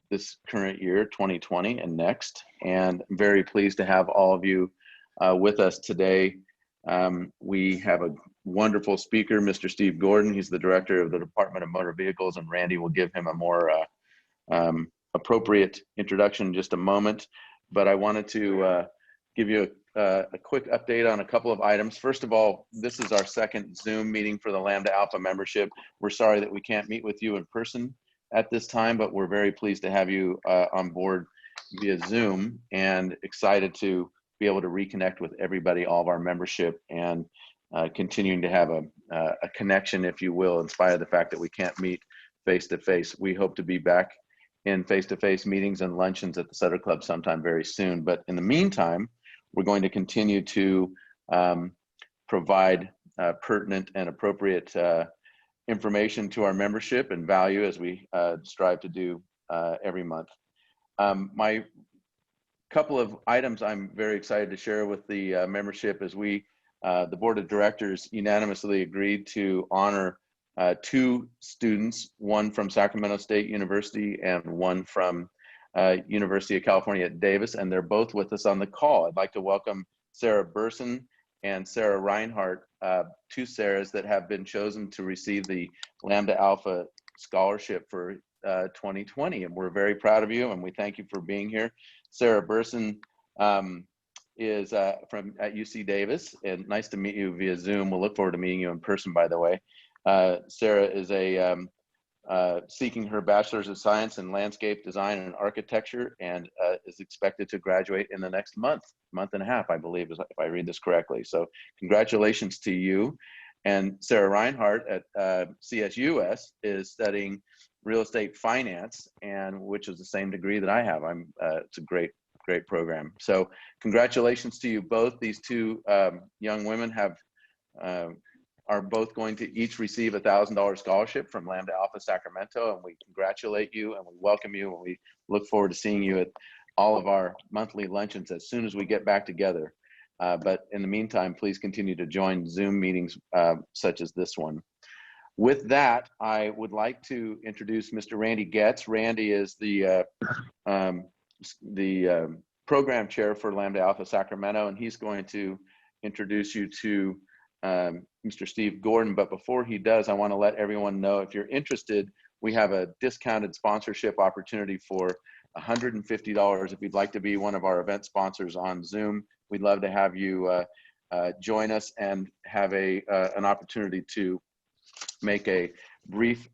this current year, 2020 and next. And I'm very pleased to have all of you with us today. We have a wonderful speaker, Mr. Steve Gordon. He's the director of the Department of Motor Vehicles, and Randy will give him a more appropriate introduction in just a moment. But I wanted to give you a quick update on a couple of items. First of all, this is our second Zoom meeting for the Lambda Alpha membership. We're sorry that we can't meet with you in person at this time, but we're very pleased to have you on board via Zoom and excited to be able to reconnect with everybody, all of our membership, and continuing to have a connection, if you will, in spite of the fact that we can't meet face-to-face. We hope to be back in face-to-face meetings and luncheons at the Sutter Club sometime very soon. But in the meantime, we're going to continue to provide pertinent and appropriate information to our membership and value as we strive to do every month. My couple of items I'm very excited to share with the membership is the board of directors unanimously agreed to honor 2 students, one from Sacramento State University and one from University of California at Davis, and they're both with us on the call. I'd like to welcome Sarah Burson and Sarah Reinhardt, 2 Sarahs that have been chosen to receive the Lambda Alpha Scholarship for 2020, and we're very proud of you and we thank you for being here. Sarah Burson is at UC Davis, and nice to meet you via Zoom. We'll look forward to meeting you in person, by the way. Sarah is seeking her Bachelor's of Science in Landscape Design and Architecture, and is expected to graduate in the next month and a half, I believe, if I read this correctly. So congratulations to you. And Sarah Reinhardt at CSUS is studying real estate finance, and which is the same degree that I have. It's a great program. So congratulations to you both. These 2 young women are both going to each receive a $1,000 scholarship from Lambda Alpha Sacramento, and we congratulate you and we welcome you, and we look forward to seeing you at all of our monthly luncheons as soon as we get back together. But in the meantime, please continue to join Zoom meetings such as this one. With that, I would like to introduce Mr. Randy Getz. Randy is the program chair for Lambda Alpha Sacramento, and he's going to introduce you to Mr. Steve Gordon. But before he does, I want to let everyone know, if you're interested, we have a discounted sponsorship opportunity for $150 if you'd like to be one of our event sponsors on Zoom. We'd love to have you join us and have an opportunity to make a brief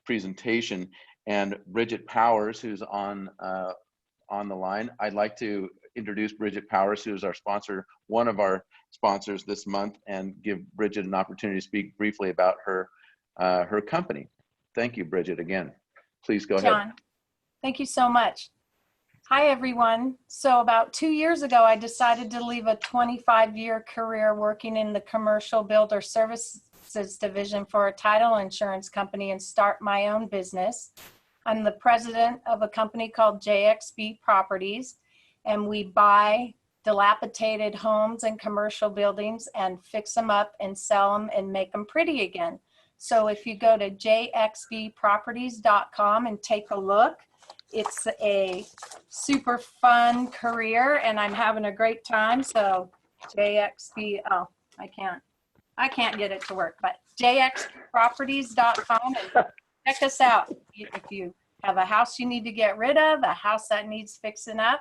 presentation. And Bridget Powers, who's on the line, I'd like to introduce Bridget Powers, who is our sponsor, one of our sponsors this month, and give Bridget an opportunity to speak briefly about her company. Thank you, Bridget, again. Please go ahead. John, thank you so much. Hi, everyone. So about 2 years ago, I decided to leave a 25-year career working in the commercial builder services division for a title insurance company and start my own business. I'm the president of a company called JXB Properties, and we buy dilapidated homes and commercial buildings and fix them up and sell them and make them pretty again. So if you go to jxbproperties.com and take a look, it's a super fun career and I'm having a great time. So JXB, oh, I can't get it to work, but jxbproperties.com and check us out. If you have a house you need to get rid of, a house that needs fixing up,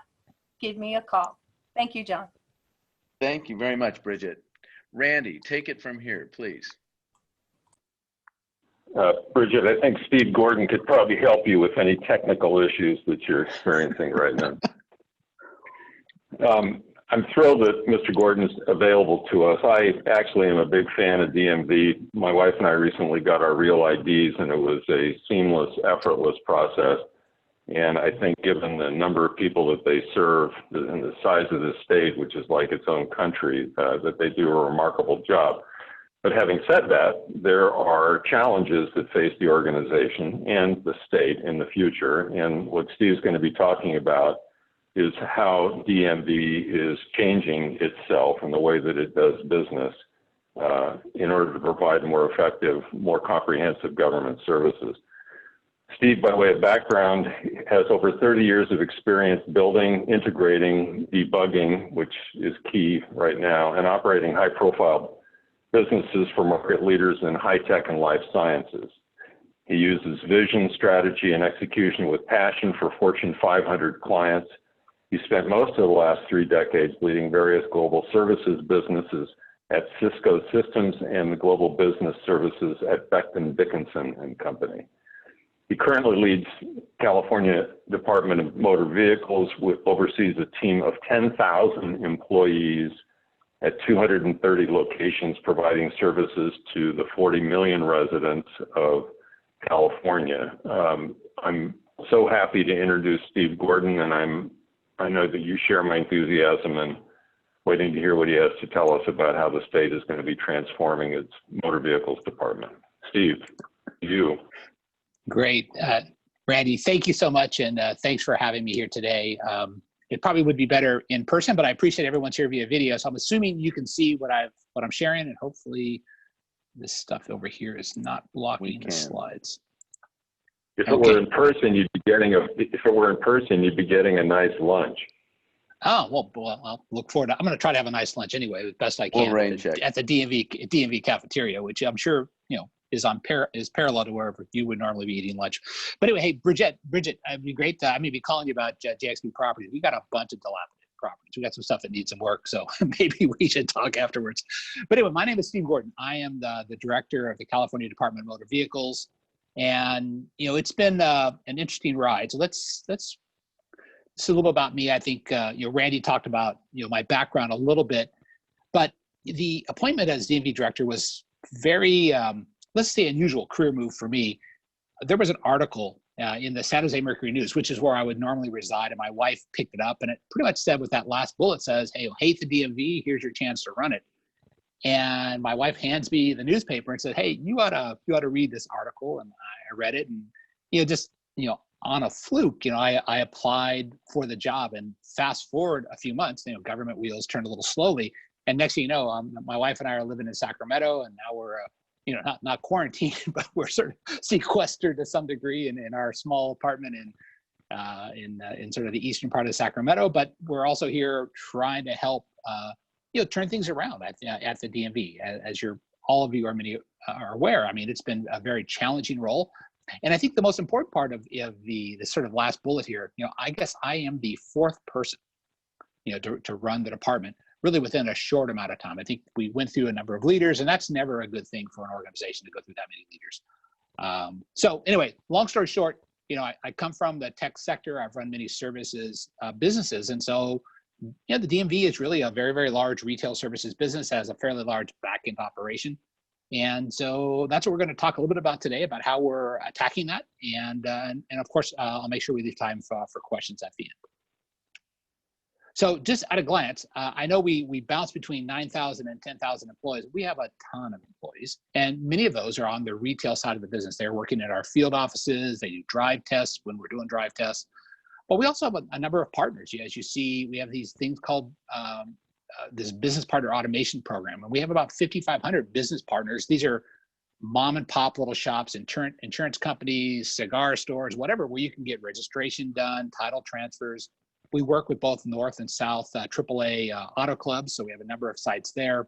give me a call. Thank you, John. Thank you very much, Bridget. Randy, take it from here, please. Bridget, I think Steve Gordon could probably help you with any technical issues that you're experiencing right now. I'm thrilled that Mr. Gordon is available to us. I actually am a big fan of DMV. My wife and I recently got our real IDs, and it was a seamless, effortless process. And I think given the number of people that they serve and the size of the state, which is like its own country, that they do a remarkable job. But having said that, there are challenges that face the organization and the state in the future. And what Steve's going to be talking about is how DMV is changing itself and the way that it does business in order to provide more effective, more comprehensive government services. Steve, by way of background, has over 30 years of experience building, integrating, debugging, which is key right now, and operating high-profile businesses for market leaders in high-tech and life sciences. He uses vision, strategy, and execution with passion for Fortune 500 clients. He spent most of the last 3 decades leading various global services businesses at Cisco Systems and the Global Business Services at Becton Dickinson and Company. He currently leads California Department of Motor Vehicles, oversees a team of 10,000 employees at 230 locations, providing services to the 40 million residents of California. I'm so happy to introduce Steve Gordon, and I know that you share my enthusiasm and waiting to hear what he has to tell us about how the state is going to be transforming its motor vehicles department. Steve, you. Great. Randy, thank you so much, and thanks for having me here today. It probably would be better in person, but I appreciate everyone's here via video. So I'm assuming you can see what I'm sharing, and hopefully this stuff over here is not blocking the slides. If it were in person, you'd be getting a nice lunch. Oh, well, I'll look forward to. I'm going to try to have a nice lunch anyway, as best I can at the DMV cafeteria, which I'm sure is parallel to wherever you would normally be eating lunch. But anyway, hey, Bridget, it'd be great. I'm going to be calling you about JXP properties. We got a bunch of dilapidated properties. We got some stuff that needs some work, so maybe we should talk afterwards. But anyway, my name is Steve Gordon. I am the director of the California Department of Motor Vehicles, and it's been an interesting ride. So let's. This is a little bit about me. I think Randy talked about my background a little bit, but the appointment as DMV director was very let's say unusual career move for me. There was an article in the San Jose Mercury News, which is where I would normally reside, and my wife picked it up, and it pretty much said with that last bullet says, "Hey, hate the DMV. Here's your chance to run it." And my wife hands me the newspaper and said, "Hey, you ought to read this article." And I read it, and on a fluke, I applied for the job, and fast forward a few months, government wheels turned a little slowly. And next thing you know, my wife and I are living in Sacramento, and now we're, not quarantined, but we're sort of sequestered to some degree in our small apartment in sort of the eastern part of Sacramento. But we're also here trying to help, turn things around at the DMV. As all of you are aware, I mean, it's been a very challenging role. And I think the most important part of the sort of last bullet here, I guess I am the 4th person, to run the department, really within a short amount of time. I think we went through a number of leaders, and that's never a good thing for an organization to go through that many leaders. So anyway, long story short, I come from the tech sector. I've run many services businesses. And so, the DMV is really a very, very large retail services business, has a fairly large back-end operation. And so that's what we're going to talk a little bit about today, about how we're attacking that. And of course, I'll make sure we leave time for questions at the end. So just at a glance, I know we bounce between 9,000 and 10,000 employees. We have a ton of employees, and many of those are on the retail side of the business. They're working at our field offices. They do drive tests when we're doing drive tests. But we also have a number of partners. As you see, we have these things called this business partner automation program. And we have about 5,500 business partners. These are mom and pop little shops, insurance companies, cigar stores, whatever, where you can get registration done, title transfers. We work with both North and South AAA auto clubs. So we have a number of sites there.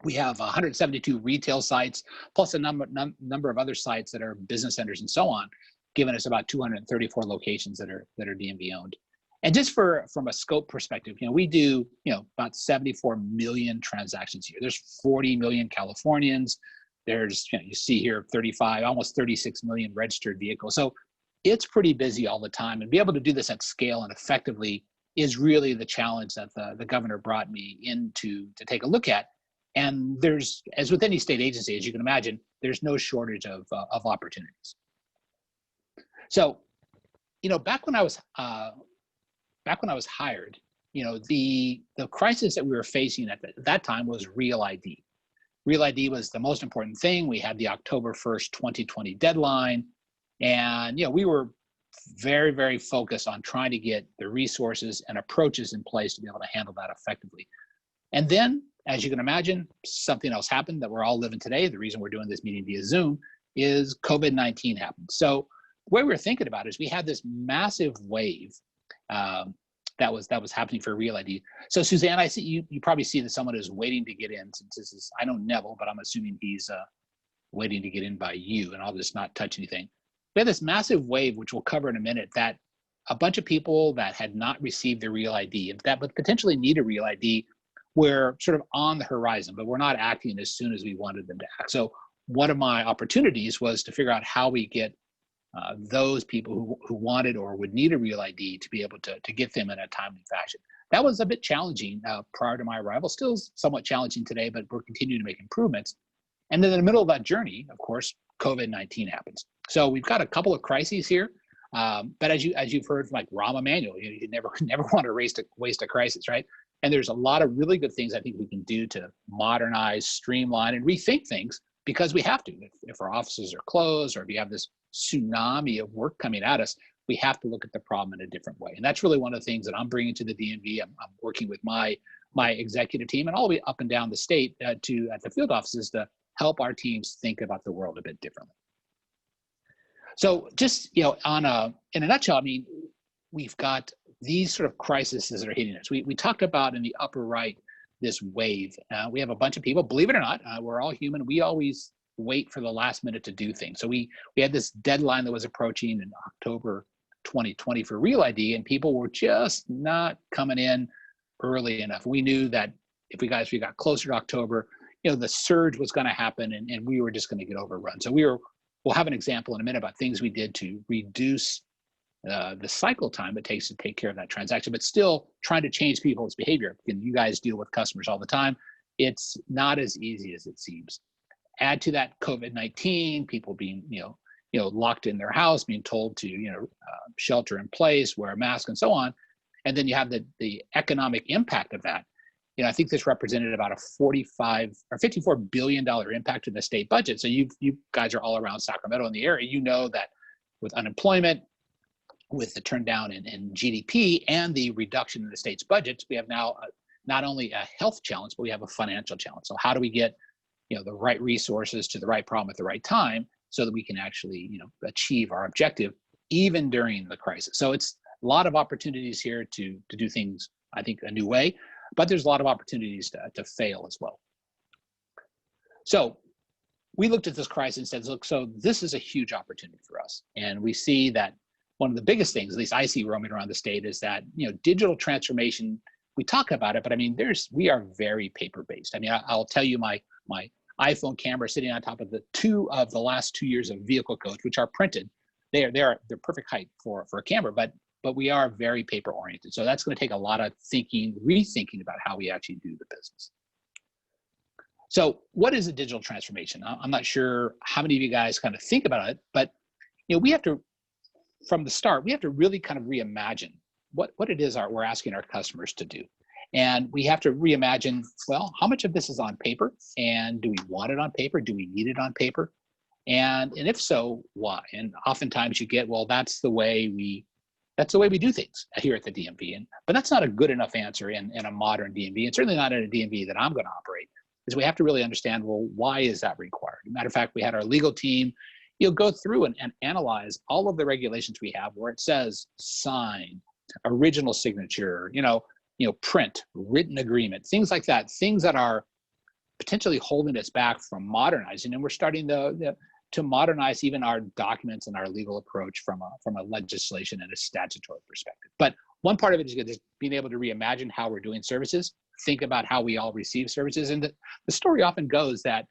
We have 172 retail sites, plus a number of other sites that are business centers and so on, giving us about 234 locations that are DMV owned. And just from a scope perspective, we do about 74 million transactions a year. There's 40 million Californians. There's you see here 35, almost 36 million registered vehicles. So it's pretty busy all the time, and be able to do this at scale and effectively is really the challenge that the governor brought me in to take a look at. And there's, as with any state agency, as you can imagine, there's no shortage of opportunities. So, back when I was hired, the crisis that we were facing at that time was Real ID. Real ID was the most important thing. We had the October 1st, 2020 deadline. And, we were very, very focused on trying to get the resources and approaches in place to be able to handle that effectively. And then, as you can imagine, something else happened that we're all living today. The reason we're doing this meeting via Zoom is COVID-19 happened. So way we were thinking about it is we had this massive wave that was happening for Real ID. So Suzanne, I see you probably see that someone is waiting to get in, since this is, I know Neville, but I'm assuming he's waiting to get in by you, and I'll just not touch anything. We had this massive wave, which we'll cover in a minute, that a bunch of people that had not received their Real ID, and that would potentially need a Real ID, were sort of on the horizon, but we're not acting as soon as we wanted them to act. So one of my opportunities was to figure out how we get those people who wanted or would need a Real ID to be able to get them in a timely fashion. That was a bit challenging prior to my arrival, still somewhat challenging today, but we're continuing to make improvements. And then in the middle of that journey, of course, COVID-19 happens. So we've got a couple of crises here, but as you've heard from like Rahm Emanuel, you never want to waste a crisis, right? And there's a lot of really good things I think we can do to modernize, streamline, and rethink things, because we have to. If our offices are closed, or if you have this tsunami of work coming at us, we have to look at the problem in a different way. And that's really one of the things that I'm bringing to the DMV. I'm working with my executive team and all the way up and down the state at the field offices to help our teams think about the world a bit differently. So just, in a nutshell, I mean, we've got these sort of crises that are hitting us. We talked about in the upper right, this wave. We have a bunch of people, believe it or not, we're all human. We always wait for the last minute to do things. So we had this deadline that was approaching in October 2020 for Real ID, and people were just not coming in early enough. We knew that if we got closer to October, the surge was going to happen, and we were just going to get overrun. So we'll have an example in a minute about things we did to reduce the cycle time it takes to take care of that transaction, but still trying to change people's behavior. And you guys deal with customers all the time. It's not as easy as it seems. Add to that COVID-19, people being, locked in their house, being told to, shelter in place, wear a mask, and so on. And then you have the economic impact of that. I think this represented about a $54 billion impact to the state budget. So you guys are all around Sacramento in the area. You know that with unemployment, with the turn down in GDP and the reduction in the state's budgets, we have now not only a health challenge, but we have a financial challenge. So how do we get the right resources to the right problem at the right time so that we can actually achieve our objective even during the crisis? So it's a lot of opportunities here to do things, I think, a new way, but there's a lot of opportunities to fail as well. So we looked at this crisis and said, look, so this is a huge opportunity for us. And we see that one of the biggest things, at least I see roaming around the state, is that, digital transformation, we talk about it, but I mean, we are very paper-based. I mean, I'll tell you my iPhone camera sitting on top of the last 2 years of vehicle codes, which are printed. They're perfect height for a camera, but we are very paper-oriented. So that's going to take a lot of rethinking about how we actually do the business. So what is a digital transformation? I'm not sure how many of you guys kind of think about it, but we have to, from the start, we have to really kind of reimagine what it is we're asking our customers to do. And we have to reimagine, well, how much of this is on paper? And do we want it on paper? Do we need it on paper? And if so, why? And oftentimes you get, well, that's the way we do things here at the DMV. But that's not a good enough answer in a modern DMV, and certainly not in a DMV that I'm going to operate, is we have to really understand, well, why is that required? Matter of fact, we had our legal team go through and analyze all of the regulations we have where it says sign, original signature, print, written agreement, things like that, things that are potentially holding us back from modernizing. And we're starting to modernize even our documents and our legal approach from a legislation and a statutory perspective. But one part of it is just being able to reimagine how we're doing services, think about how we all receive services. And the story often goes that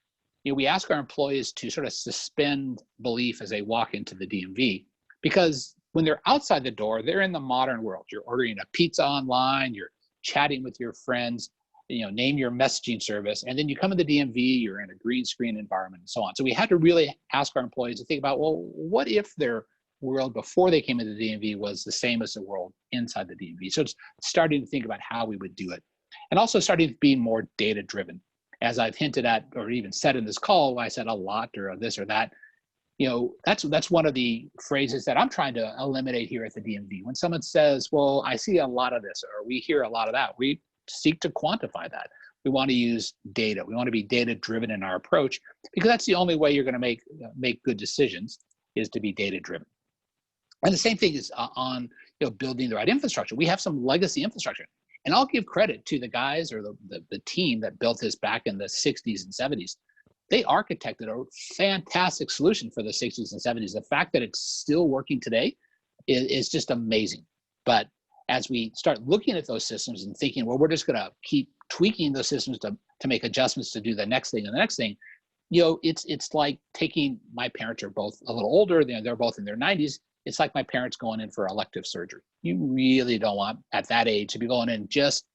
we ask our employees to sort of suspend belief as they walk into the DMV, because when they're outside the door, they're in the modern world. You're ordering a pizza online, you're chatting with your friends, name your messaging service, and then you come to the DMV, you're in a green screen environment and so on. So we had to really ask our employees to think about, well, what if their world before they came into the DMV was the same as the world inside the DMV? So it's starting to think about how we would do it, and also starting to be more data-driven. As I've hinted at, or even said in this call, I said a lot or this or that, that's one of the phrases that I'm trying to eliminate here at the DMV. When someone says, well, I see a lot of this, or we hear a lot of that, we seek to quantify that. We want to use data. We want to be data-driven in our approach, because that's the only way you're going to make good decisions, is to be data-driven. And the same thing is on building the right infrastructure. We have some legacy infrastructure. And I'll give credit to the guys or the team that built this back in the 60s and 70s. They architected a fantastic solution for the 60s and 70s. The fact that it's still working today is just amazing. But as we start looking at those systems and thinking, well, we're just going to keep tweaking those systems to make adjustments to do the next thing and the next thing, it's like taking, my parents are both a little older, they're both in their 90s. It's like my parents going in for elective surgery. You really don't want at that age to be going in just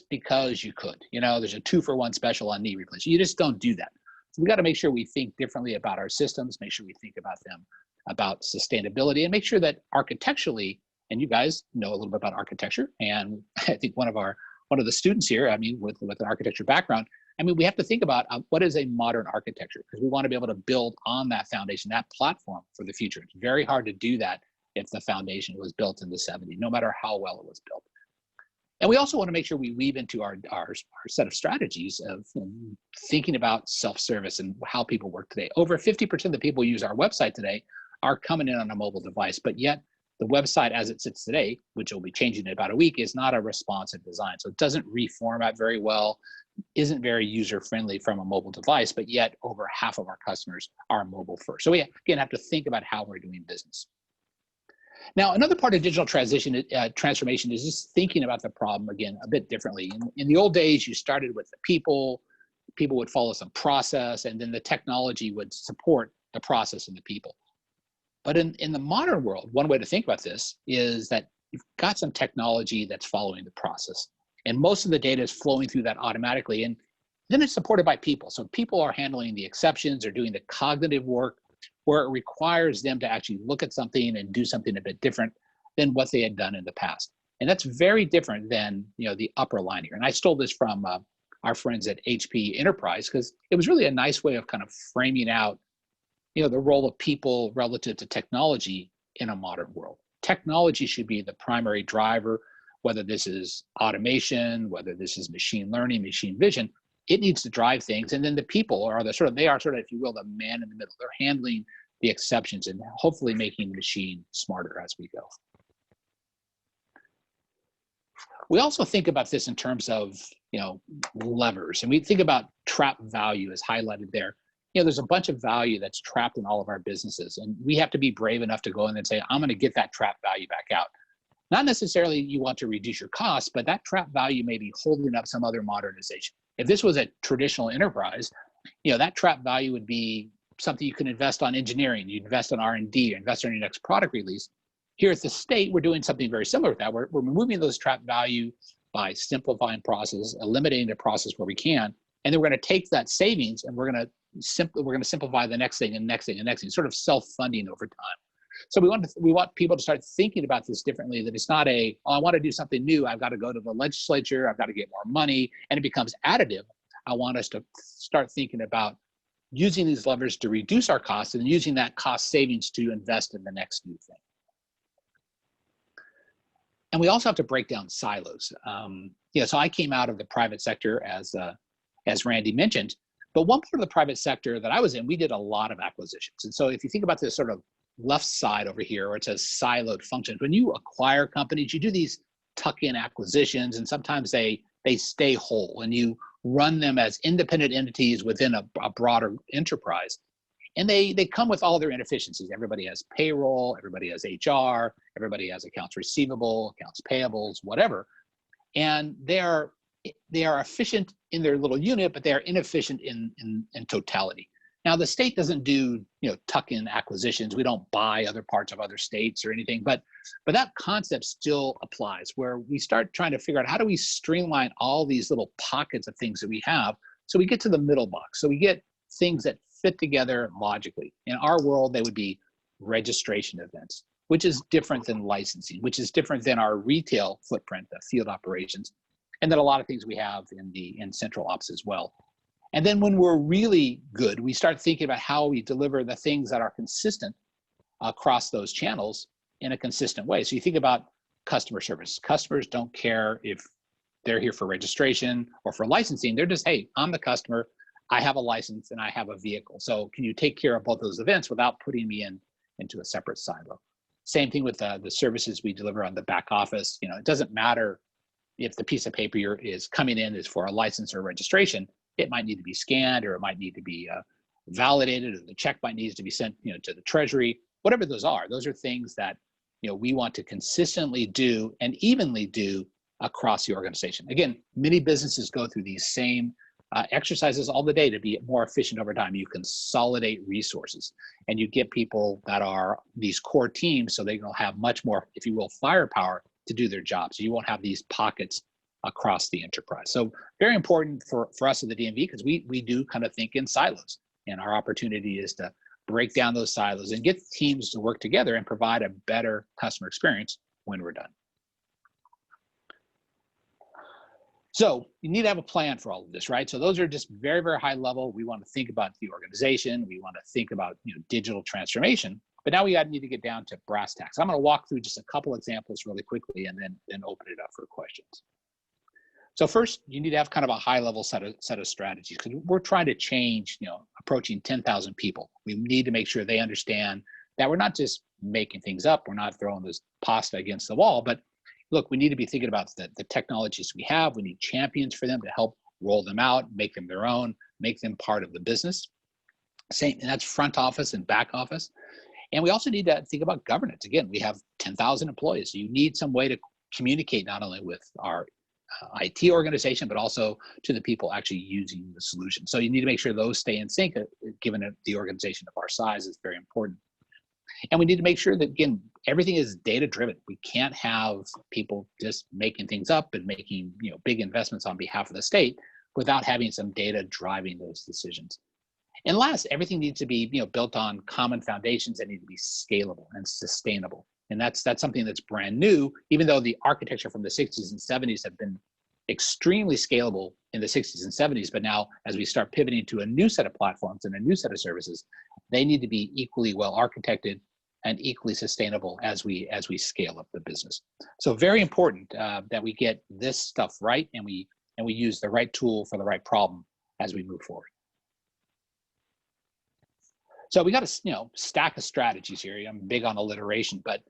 because you could. There's a 2-for-1 special on knee replacement. You just don't do that. So we got to make sure we think differently about our systems, make sure we think about them, about sustainability, and make sure that architecturally, and you guys know a little bit about architecture, and I think one of the students here, with an architecture background, we have to think about what is a modern architecture, because we want to be able to build on that foundation, that platform for the future. It's very hard to do that if the foundation was built in the 70s, no matter how well it was built. And we also want to make sure we weave into our set of strategies of thinking about self-service and how people work today. Over 50% of the people who use our website today are coming in on a mobile device, but yet the website as it sits today, which will be changing in about a week, is not a responsive design. So it doesn't reformat very well, isn't very user-friendly from a mobile device, but yet over half of our customers are mobile first. So we, again, have to think about how we're doing business. Now, another part of digital transformation is just thinking about the problem, again, a bit differently. In the old days, you started with the people would follow some process, and then the technology would support the process and the people. But in the modern world, one way to think about this is that you've got some technology that's following the process. And most of the data is flowing through that automatically. And then it's supported by people. So people are handling the exceptions or doing the cognitive work where it requires them to actually look at something and do something a bit different than what they had done in the past. And that's very different than the upper line here. And I stole this from our friends at HP Enterprise, because it was really a nice way of kind of framing out the role of people relative to technology in a modern world. Technology should be the primary driver, whether this is automation, whether this is machine learning, machine vision. It needs to drive things, and then the people are they are, if you will, the man in the middle. They're handling the exceptions and hopefully making the machine smarter as we go. We also think about this in terms of levers, and we think about trap value as highlighted there. There's a bunch of value that's trapped in all of our businesses, and we have to be brave enough to go in and say, I'm going to get that trap value back out. Not necessarily you want to reduce your costs, but that trap value may be holding up some other modernization. If this was a traditional enterprise, that trap value would be something you can invest on engineering, you invest on R&D, invest on your next product release. Here at the state, we're doing something very similar to that. We're removing those trap value by simplifying process, eliminating the process where we can, and then we're going to take that savings and we're going to simplify the next thing and next thing and next thing, sort of self-funding over time. So we want people to start thinking about this differently, that it's not I want to do something new, I've got to go to the legislature, I've got to get more money, and it becomes additive. I want us to start thinking about using these levers to reduce our costs and using that cost savings to invest in the next new thing. And we also have to break down silos. So I came out of the private sector, as Randy mentioned, but one part of the private sector that I was in, we did a lot of acquisitions. And so if you think about this sort of left side over here, where it says siloed functions, when you acquire companies, you do these tuck-in acquisitions, and sometimes they stay whole, and you run them as independent entities within a broader enterprise. And they come with all their inefficiencies. Everybody has payroll, everybody has HR, everybody has accounts receivable, accounts payables, whatever. And they are efficient in their little unit, but they are inefficient in totality. Now, the state doesn't do tuck-in acquisitions. We don't buy other parts of other states or anything, but that concept still applies, where we start trying to figure out how do we streamline all these little pockets of things that we have, so we get to the middle box. So we get things that fit together logically. In our world, they would be registration events, which is different than licensing, which is different than our retail footprint, the field operations, and then a lot of things we have in central ops as well. And then when we're really good, we start thinking about how we deliver the things that are consistent across those channels in a consistent way. So you think about customer service. Customers don't care if they're here for registration or for licensing. They're just, hey, I'm the customer, I have a license and I have a vehicle. So can you take care of both those events without putting me into a separate silo? Same thing with the services we deliver on the back office. You know, it doesn't matter if the piece of paper is coming in is for a license or registration. It might need to be scanned, or it might need to be validated, or the check might need to be sent, you know, to the treasury. Whatever those are things that, you know, we want to consistently do and evenly do across the organization. Again, many businesses go through these same exercises all the day to be more efficient over time. You consolidate resources, and you get people that are these core teams, so they will have much more, if you will, firepower to do their job. So you won't have these pockets across the enterprise. So very important for us at the DMV, because we do kind of think in silos, and our opportunity is to break down those silos and get teams to work together and provide a better customer experience when we're done. So you need to have a plan for all of this, right? So those are just very, very high level. We want to think about the organization. We want to think about, you know, digital transformation. But now we need to get down to brass tacks. I'm going to walk through just a couple examples really quickly, and then open it up for questions. So first, you need to have kind of a high level set of strategies, because we're trying to change, you know, approaching 10,000 people. We need to make sure they understand that we're not just making things up. We're not throwing this pasta against the wall, but look, we need to be thinking about the technologies we have. We need champions for them to help roll them out, make them their own, make them part of the business. Same, and that's front office and back office. And we also need to think about governance. Again, we have 10,000 employees. So you need some way to communicate not only with our IT organization, but also to the people actually using the solution. So you need to make sure those stay in sync, given the organization of our size is very important. And we need to make sure that, again, everything is data driven. We can't have people just making things up and making, you know, big investments on behalf of the state without having some data driving those decisions. And last, everything needs to be, you know, built on common foundations that need to be scalable and sustainable. And that's something that's brand new, even though the architecture from the 60s and 70s have been extremely scalable in the 60s and 70s. But now, as we start pivoting to a new set of platforms and a new set of services, they need to be equally well architected and equally sustainable as we scale up the business. So very important that we get this stuff right, and we use the right tool for the right problem as we move forward. So we got a, you know, stack of strategies here. I'm big on alliteration, but,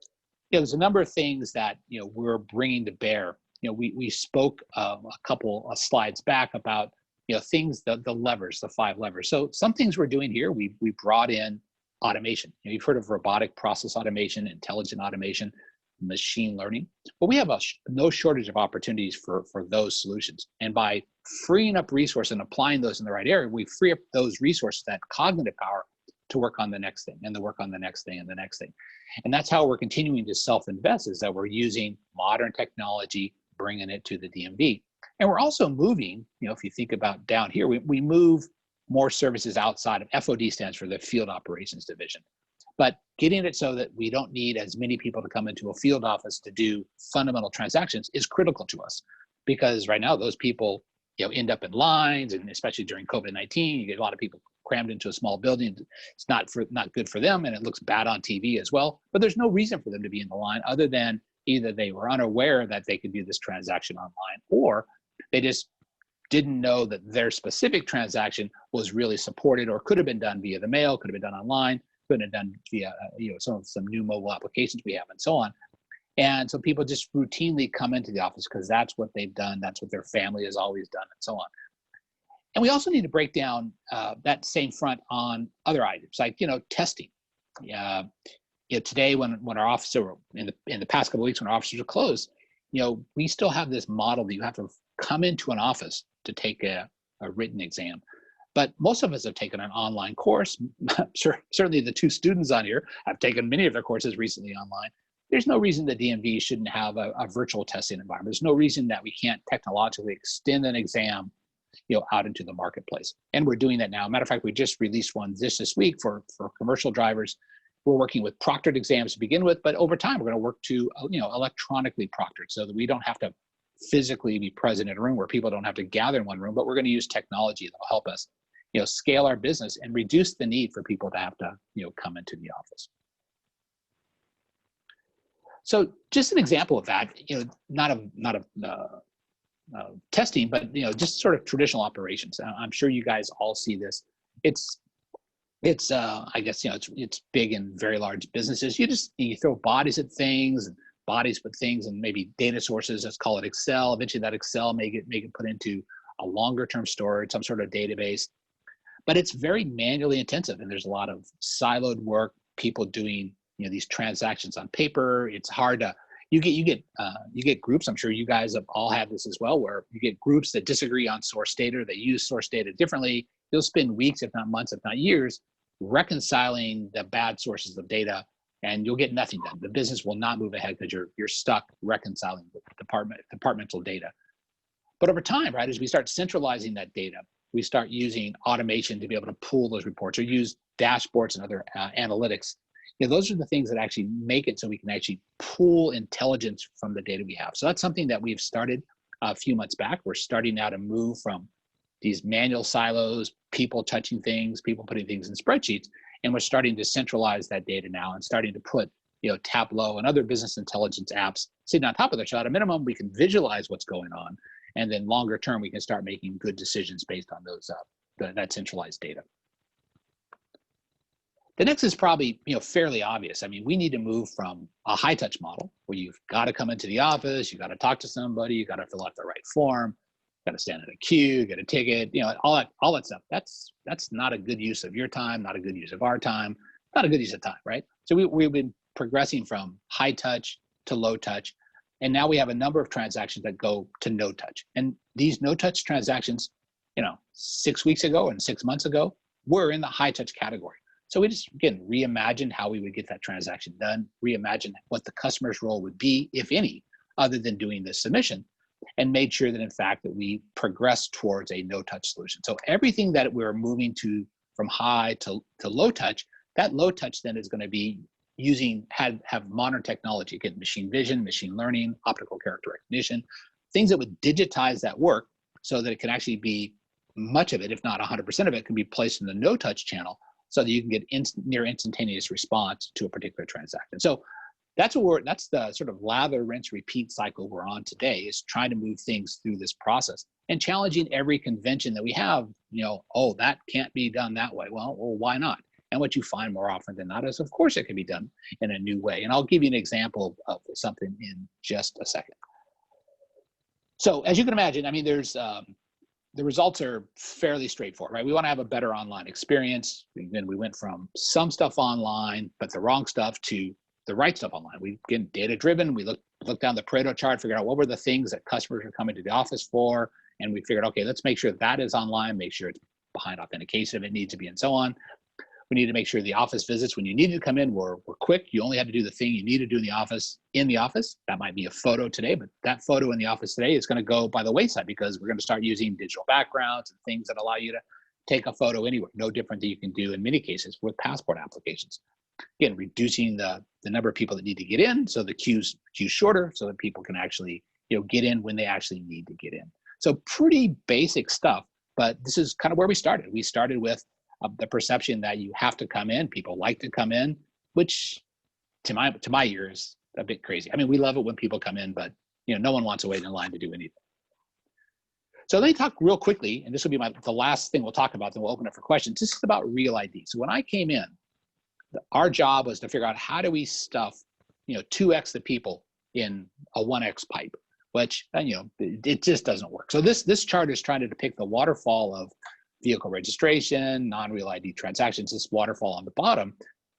you know, there's a number of things that, you know, we're bringing to bear. You know, we spoke a couple of slides back about, you know, things, the levers, the 5 levers. So some things we're doing here, we brought in automation. You know, you've heard of robotic process automation, intelligent automation, machine learning, but we have no shortage of opportunities for those solutions. And by freeing up resource and applying those in the right area, we free up those resources, that cognitive power, to work on the next thing, and to work on the next thing and the next thing. And that's how we're continuing to self-invest, is that we're using modern technology, bringing it to the DMV. And we're also moving, you know, if you think about down here, we move more services outside of FOD, stands for the Field Operations Division. But getting it so that we don't need as many people to come into a field office to do fundamental transactions is critical to us, because right now those people, you know, end up in lines, and especially during COVID-19, you get a lot of people crammed into a small building. It's not good for them, and it looks bad on TV as well. But there's no reason for them to be in the line other than either they were unaware that they could do this transaction online, or they just didn't know that their specific transaction was really supported, or could have been done via the mail, could have been done online, could have been done via, you know, some new mobile applications we have, and so on. And so people just routinely come into the office because that's what they've done, that's what their family has always done, and so on. And we also need to break down that same front on other items, like, you know, testing. You know, today when our offices were in the past couple of weeks when our offices are closed, you know, we still have this model that you have to come into an office to take a written exam. But most of us have taken an online course. Certainly the 2 students on here have taken many of their courses recently online. There's no reason the DMV shouldn't have a virtual testing environment. There's no reason that we can't technologically extend an exam, you know, out into the marketplace. And we're doing that now. Matter of fact, we just released one this week for commercial drivers. We're working with proctored exams to begin with, but over time we're going to work to, you know, electronically proctored, so that we don't have to physically be present in a room, where people don't have to gather in one room, but we're going to use technology that will help us, you know, scale our business and reduce the need for people to have to, you know, come into the office. So just an example of that, you know, not a testing, but, you know, just sort of traditional operations. I'm sure you guys all see this. It's it's I guess, it's big in very large businesses. You throw bodies at things, and bodies with things, and maybe data sources. Let's call it Excel. Eventually, that Excel may get put into a longer term storage, some sort of database. But it's very manually intensive, and there's a lot of siloed work. People doing these transactions on paper. It's hard to you get groups. I'm sure you guys have all had this as well, where you get groups that disagree on source data. They use source data differently. You'll spend weeks, if not months, if not years, reconciling the bad sources of data, and you'll get nothing done. The business will not move ahead because you're stuck reconciling the departmental data. But over time, right, as we start centralizing that data, we start using automation to be able to pull those reports or use dashboards and other analytics. Those are the things that actually make it so we can actually pull intelligence from the data we have. So that's something that we've started a few months back. We're starting now to move from these manual silos, people touching things, people putting things in spreadsheets, and we're starting to centralize that data now and starting to put Tableau and other business intelligence apps sitting on top of it. So at a minimum, we can visualize what's going on, and then longer term, we can start making good decisions based on those that centralized data. The next is probably fairly obvious. I mean, we need to move from a high touch model where you've got to come into the office, you got to talk to somebody, you got to fill out the right form, got to stand in a queue, get a ticket, all that stuff. That's not a good use of your time, not a good use of our time, not a good use of time, right? So we've been progressing from high touch to low touch, and now we have a number of transactions that go to no touch. And these no touch transactions, 6 weeks ago and 6 months ago, were in the high touch category. So we just, again, reimagined how we would get that transaction done, reimagined what the customer's role would be, if any, other than doing the submission, and made sure that, in fact, that we progress towards a no-touch solution. So everything that we're moving to from high to low touch, that low touch then is going to be have modern technology, again, machine vision, machine learning, optical character recognition, things that would digitize that work so that it can actually be, much of it, if not 100% of it, can be placed in the no-touch channel, so that you can get near instantaneous response to a particular transaction. So that's the sort of lather, rinse, repeat cycle we're on today, is trying to move things through this process and challenging every convention that we have. Oh, that can't be done that way. Well, why not? And what you find more often than not is, of course, it can be done in a new way. And I'll give you an example of something in just a second. So as you can imagine, I mean, the results are fairly straightforward, right? We want to have a better online experience. Then we went from some stuff online, but the wrong stuff, to the right stuff online. We get data driven. We looked down the Pareto chart, figured out what were the things that customers are coming to the office for. And we figured, okay, let's make sure that is online, make sure it's behind authentication if it needs to be, and so on. We need to make sure the office visits, when you needed to come in, were quick. You only had to do the thing you need to do in the office. That might be a photo today, but that photo in the office today is going to go by the wayside, because we're going to start using digital backgrounds and things that allow you to take a photo anywhere, no different than you can do in many cases with passport applications. Again, reducing the number of people that need to get in, so the queue's shorter, so that people can actually get in when they actually need to get in. So pretty basic stuff, but this is kind of where we started. We started with the perception that you have to come in. People like to come in, which to my ear is a bit crazy. I mean, we love it when people come in, but no one wants to wait in line to do anything. So let me talk real quickly, and this will be the last thing we'll talk about, then we'll open up for questions. This is about Real ID. So when I came in, our job was to figure out, how do we stuff 2x the people in a 1x pipe, which it just doesn't work. So this chart is trying to depict the waterfall of vehicle registration, non-Real ID transactions. This waterfall on the bottom,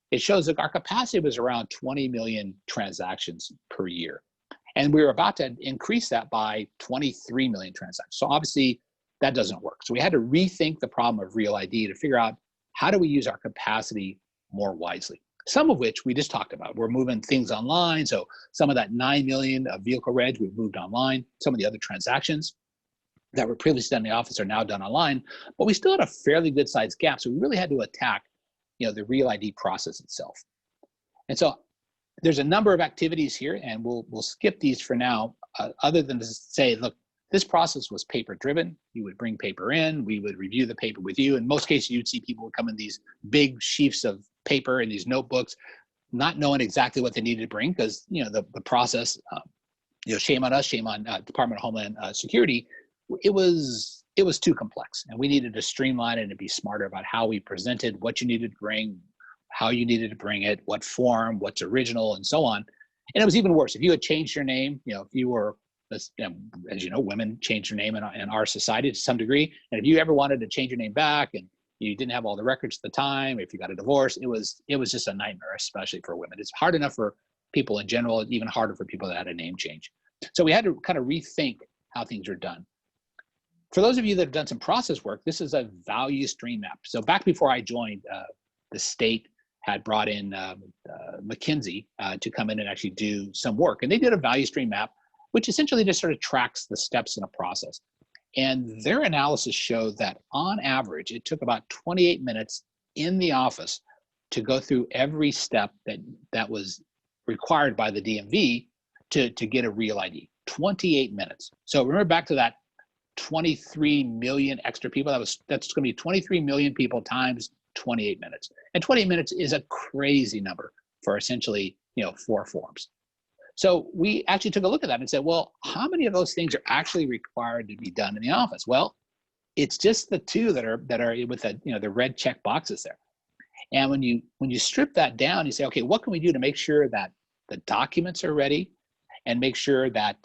it shows that our capacity was around 20 million transactions per year. And we were about to increase that by 23 million transactions. So obviously that doesn't work. So we had to rethink the problem of Real ID to figure out, how do we use our capacity more wisely? Some of which we just talked about. We're moving things online. So some of that 9 million of vehicle reg we've moved online. Some of the other transactions that were previously done in the office are now done online, but we still had a fairly good sized gap. So we really had to attack, the Real ID process itself. And so there's a number of activities here, and we'll skip these for now, other than to say, look, this process was paper driven. You would bring paper in, we would review the paper with you. In most cases, you'd see people would come in these big sheafs of paper and these notebooks, not knowing exactly what they needed to bring, because the process, shame on us, shame on Department of Homeland Security. It was it was too complex, and we needed to streamline it and be smarter about how we presented, what you needed to bring, how you needed to bring it, what form, what's original, and so on. And it was even worse if you had changed your name. You know, if you were, as you know, women change their name in our society to some degree, and if you ever wanted to change your name back and you didn't have all the records at the time, if you got a divorce, it was just a nightmare, especially for women. It's hard enough for people in general, even harder for people that had a name change. So we had to kind of rethink how things are done. For those of you that have done some process work, this is a value stream map. So back before I joined, the state had brought in McKinsey to come in and actually do some work. And they did a value stream map, which essentially just sort of tracks the steps in a process. And their analysis showed that on average, it took about 28 minutes in the office to go through every step that was required by the DMV to get a real ID. 28 minutes. So remember back to that 23 million extra people. That's going to be 23 million people times 28 minutes. And 28 minutes is a crazy number for essentially, 4 forms. So we actually took a look at that and said, well, how many of those things are actually required to be done in the office? Well, it's just the 2 that are with the red check boxes there. And when you strip that down, you say, okay, what can we do to make sure that the documents are ready, and make sure that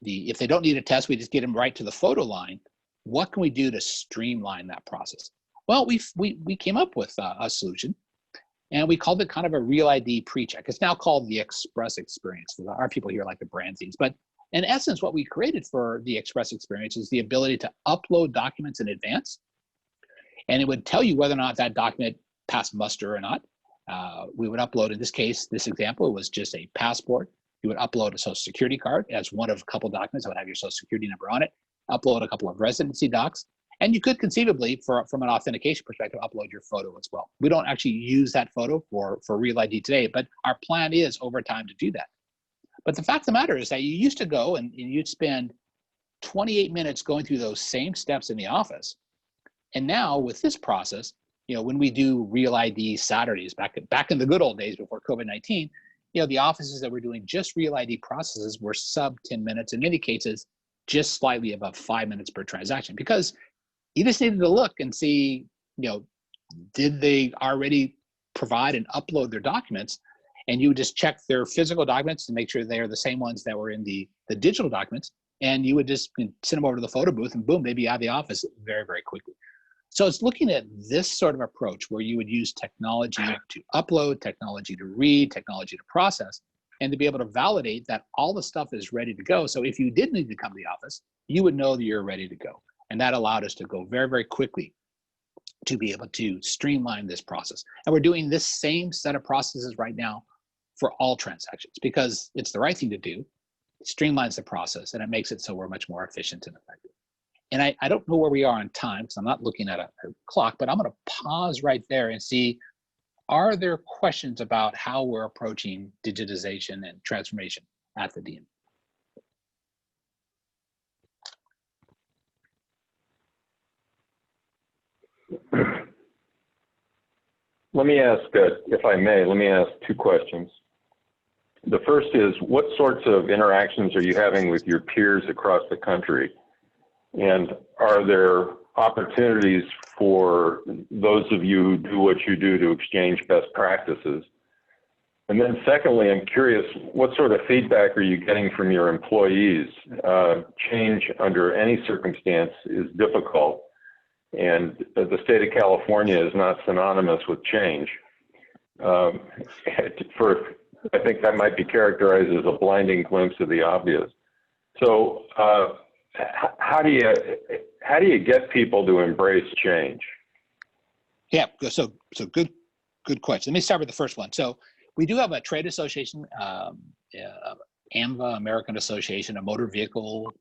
if they don't need a test, we just get them right to the photo line. What can we do to streamline that process? Well, we came up with a solution, and we called it kind of a Real ID pre-check. It's now called the Express Experience. Our people here like to brand things, but in essence, what we created for the Express Experience is the ability to upload documents in advance, and it would tell you whether or not that document passed muster or not. We would upload, in this case, this example, it was just a passport. You would upload a social security card as one of a couple documents that would have your social security number on it, upload a couple of residency docs, and you could conceivably, from an authentication perspective, upload your photo as well. We don't actually use that photo for Real ID today, but our plan is over time to do that. But the fact of the matter is that you used to go and you'd spend 28 minutes going through those same steps in the office. And now with this process, when we do Real ID Saturdays, back in the good old days before COVID-19, the offices that were doing just Real ID processes were sub 10 minutes, in many cases, just slightly above 5 minutes per transaction, because you just needed to look and see, did they already provide and upload their documents? And you would just check their physical documents to make sure they're the same ones that were in the digital documents. And you would just send them over to the photo booth, and boom, they'd be out of the office very, very quickly. So it's looking at this sort of approach where you would use technology to upload, technology to read, technology to process, and to be able to validate that all the stuff is ready to go. So if you did need to come to the office, you would know that you're ready to go. And that allowed us to go very, very quickly to be able to streamline this process. And we're doing this same set of processes right now for all transactions, because it's the right thing to do. It streamlines the process, and it makes it so we're much more efficient and effective. And I don't know where we are on time, because I'm not looking at a clock, but I'm going to pause right there and see, are there questions about how we're approaching digitization and transformation at the DMV? Let me ask, if I may, 2 questions. The first is, what sorts of interactions are you having with your peers across the country? And are there opportunities for those of you who do what you do to exchange best practices? And then secondly, I'm curious, what sort of feedback are you getting from your employees? Change under any circumstance is difficult, and the state of California is not synonymous with change. I think that might be characterized as a blinding glimpse of the obvious. So how do you get people to embrace change? Yeah, so good question. Let me start with the first one. So we do have a trade association, AMVA, American Association of Motor Vehicle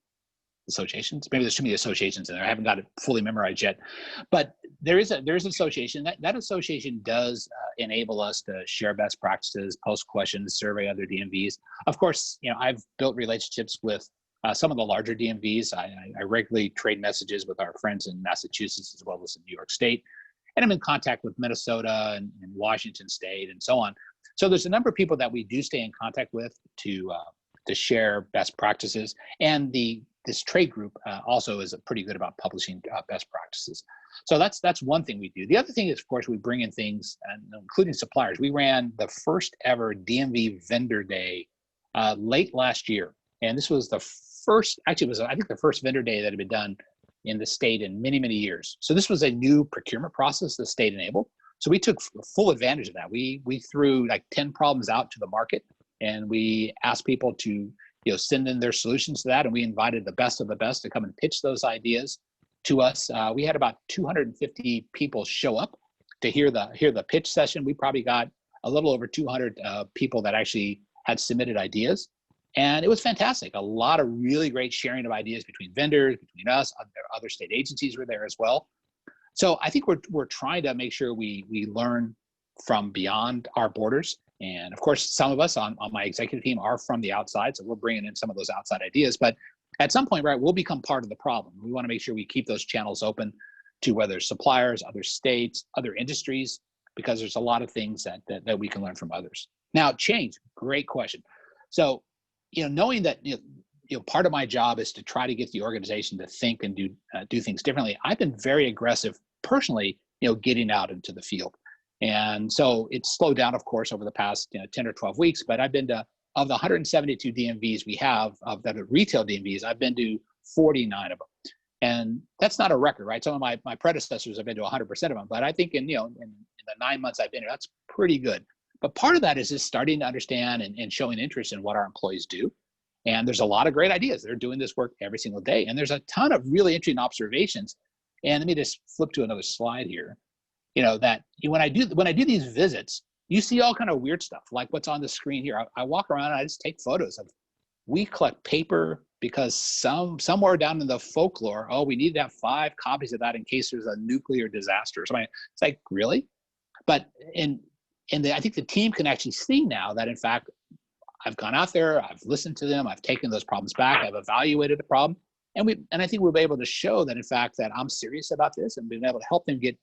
Associations. Maybe there's too many associations in there. I haven't got it fully memorized yet, but there is an association. That association does enable us to share best practices, post questions, survey other DMVs. Of course, I've built relationships with some of the larger DMVs. I regularly trade messages with our friends in Massachusetts as well as in New York State. And I'm in contact with Minnesota and Washington State and so on. So there's a number of people that we do stay in contact with to share best practices. And the this trade group also is pretty good about publishing best practices. So that's one thing we do. The other thing is, of course, we bring in things, including suppliers. We ran the first ever DMV Vendor Day late last year. And this was the first, actually it was, I think, the first vendor day that had been done in the state in many, many years. So this was a new procurement process the state enabled. So we took full advantage of that. We threw like 10 problems out to the market, and we asked people to send in their solutions to that. And we invited the best of the best to come and pitch those ideas to us. We had about 250 people show up to hear the pitch session. We probably got a little over 200 people that actually had submitted ideas. And it was fantastic. A lot of really great sharing of ideas between vendors, between us, other state agencies were there as well. So I think we're trying to make sure we learn from beyond our borders. And of course, some of us on my executive team are from the outside, so we're bringing in some of those outside ideas. But at some point, right, we'll become part of the problem. We want to make sure we keep those channels open to whether suppliers, other states, other industries, because there's a lot of things that we can learn from others. Now, change, great question. So, knowing that part of my job is to try to get the organization to think and do things differently. I've been very aggressive personally, getting out into the field. And so it's slowed down, of course, over the past 10 or 12 weeks, but I've been to, of the 172 DMVs we have, of the retail DMVs, I've been to 49 of them. And that's not a record, right? Some of my predecessors have been to 100% of them, but I think in the 9 months I've been here, that's pretty good. But part of that is just starting to understand and showing interest in what our employees do. And there's a lot of great ideas. They're doing this work every single day. And there's a ton of really interesting observations. And let me just flip to another slide here. That when I do these visits, you see all kind of weird stuff, like what's on the screen here. I walk around and I just take photos of, we collect paper because somewhere down in the folklore, we need to have 5 copies of that in case there's a nuclear disaster. So it's like, really? But I think the team can actually see now that, in fact, I've gone out there, I've listened to them, I've taken those problems back, I've evaluated the problem, and I think we'll be able to show that, in fact, that I'm serious about this and being able to help them get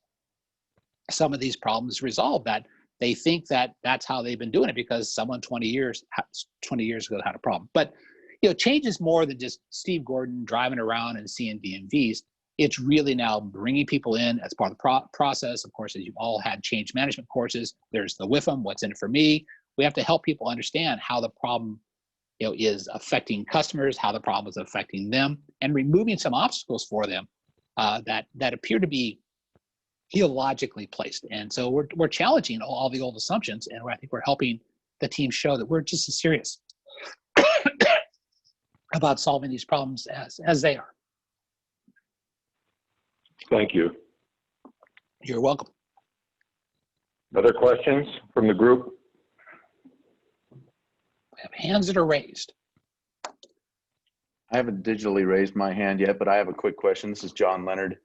some of these problems resolved, that they think that that's how they've been doing it because someone 20 years ago had a problem. But change is more than just Steve Gordon driving around and seeing DMVs. It's really now bringing people in as part of the process. Of course, as you've all had change management courses, there's the WIFM, what's in it for me. We have to help people understand how the problem is affecting customers, how the problem is affecting them, and removing some obstacles for them that appear to be illogically placed. And so we're challenging all the old assumptions, and I think we're helping the team show that we're just as serious about solving these problems as they are. Thank you. You're welcome. Other questions from the group? We have hands that are raised. I haven't digitally raised my hand yet, but I have a quick question. This is John Leonard.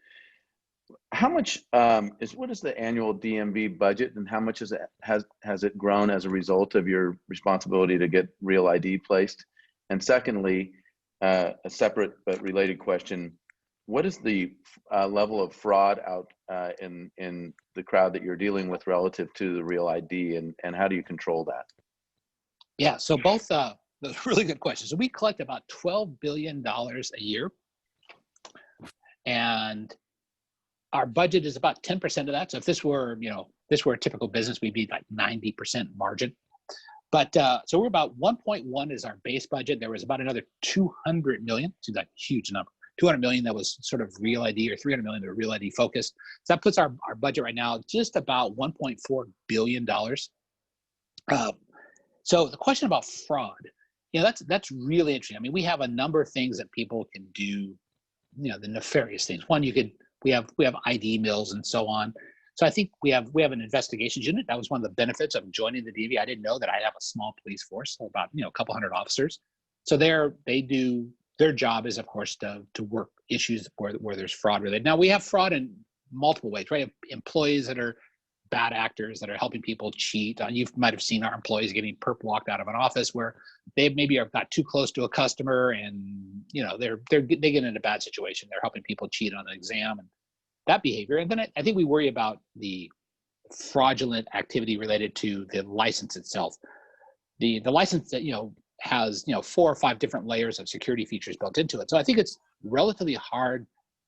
How much what is the annual DMV budget, and how much has it grown as a result of your responsibility to get Real ID placed? And secondly, a separate but related question: what is the level of fraud out in the crowd that you're dealing with relative to the Real ID, and how do you control that? Yeah, so both those really good questions. So we collect about $12 billion a year, and our budget is about 10% of that. So if this were a typical business, we'd be like 90% margin. But so we're about 1.1 is our base budget. There was about another 200 million, so that huge number, 200 million that was sort of Real ID, or 300 million that were Real ID focused. So that puts our budget right now just about $1.4 billion. So the question about fraud, that's really interesting. I mean, we have a number of things that people can do, the nefarious things. One, we have ID mills and so on. So I think we have an investigations unit. That was one of the benefits of joining the DMV. I didn't know that I'd have a small police force, so about a couple hundred officers. So their job is, of course, to work issues where there's fraud related. Now we have fraud in multiple ways, right? Employees that are bad actors that are helping people cheat. You might have seen our employees getting perp walked out of an office where they maybe got too close to a customer, and they get in a bad situation. They're helping people cheat on an exam and that behavior. And then I think we worry about the fraudulent activity related to the license itself. The license that has, 4 or 5 different layers of security features built into it. So I think it's relatively hard